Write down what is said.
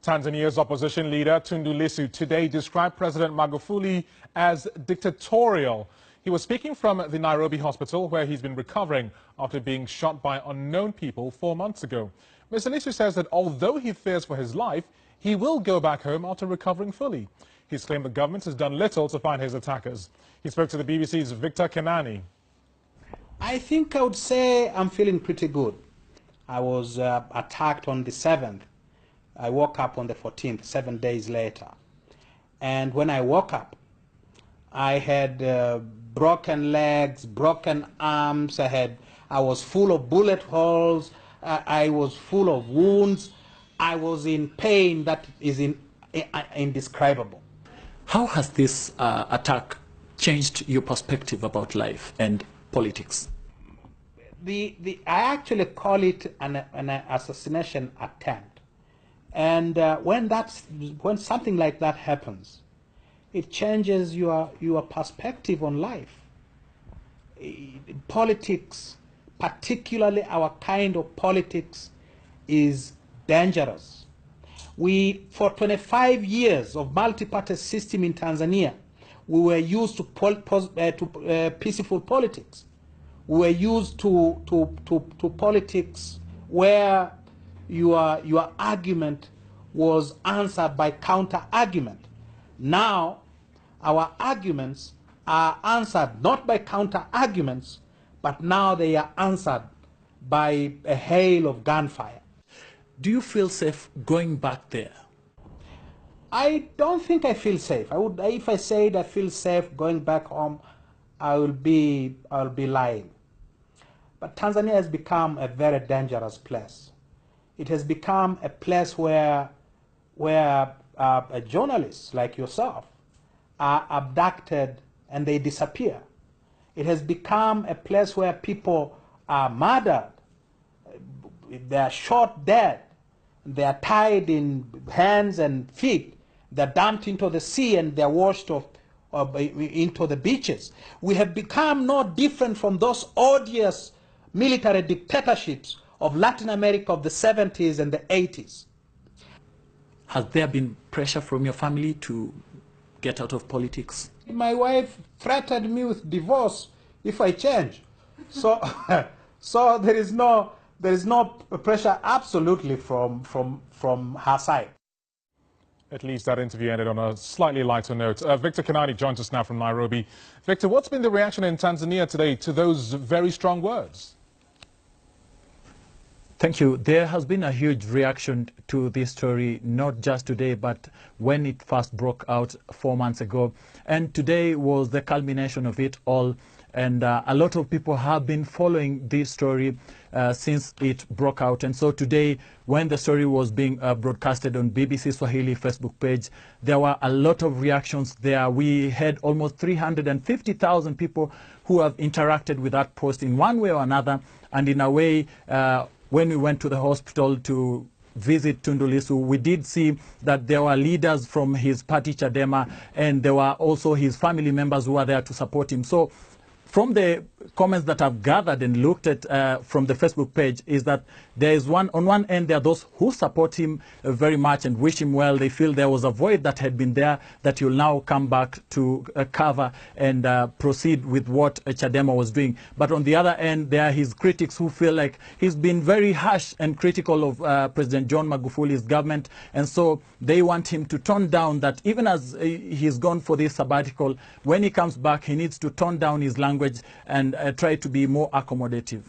Tanzania's opposition leader, Tundu Lissu, today described President Magufuli as dictatorial. He was speaking from the Nairobi hospital, where he's been recovering after being shot by unknown people 4 months ago. Mr. Lissu says that although he fears for his life, he will go back home after recovering fully. He's claimed the government has done little to find his attackers. He spoke to the BBC's Victor Kenani. I think I would say I'm feeling pretty good. I was attacked on the 7th. I woke up on the 14th, 7 days later. And when I woke up, I had broken legs, broken arms. I was full of bullet holes. I was full of wounds. I was in pain that is indescribable. How has this attack changed your perspective about life and politics? I actually call it an assassination attempt. And when something like that happens, it changes your perspective on life. Politics, particularly our kind of politics, is dangerous. For 25 years of multi-party system in Tanzania, we were used to peaceful politics. We were used to politics where your argument was answered by counter-argument. Now, our arguments are answered not by counter-arguments, but now they are answered by a hail of gunfire. Do you feel safe going back there? I don't think I feel safe. If I said I feel safe going back home, I'll be lying. But Tanzania has become a very dangerous place. It has become a place where journalists like yourself are abducted and they disappear. It has become a place where people are murdered. They are shot dead. They are tied in hands and feet. They're dumped into the sea and they're washed off into the beaches. We have become no different from those odious military dictatorships of Latin America of the 70s and the 80s. Has there been pressure from your family to get out of politics? My wife threatened me with divorce if I change. So, so there is no pressure absolutely from her side. At least that interview ended on a slightly lighter note. Victor Kenani joins us now from Nairobi. Victor, what's been the reaction in Tanzania today to those very strong words? Thank you. There has been a huge reaction to this story, not just today, but when it first broke out 4 months ago. And today was the culmination of it all. And a lot of people have been following this story since it broke out. And so today, when the story was being broadcasted on BBC Swahili Facebook page, there were a lot of reactions there. We had almost 350,000 people who have interacted with that post in one way or another. And in a way, when we went to the hospital to visit Tundu Lissu, we did see that there were leaders from his party, Chadema, and there were also his family members who were there to support him. So from the comments that I've gathered and looked at from the Facebook page is that there is on one end, there are those who support him very much and wish him well. They feel there was a void that had been there that he'll now come back to cover and proceed with what Chadema was doing. But on the other end, there are his critics who feel like he's been very harsh and critical of President John Magufuli's government. And so they want him to tone down that even as he's gone for this sabbatical, when he comes back, he needs to tone down his language and try to be more accommodative.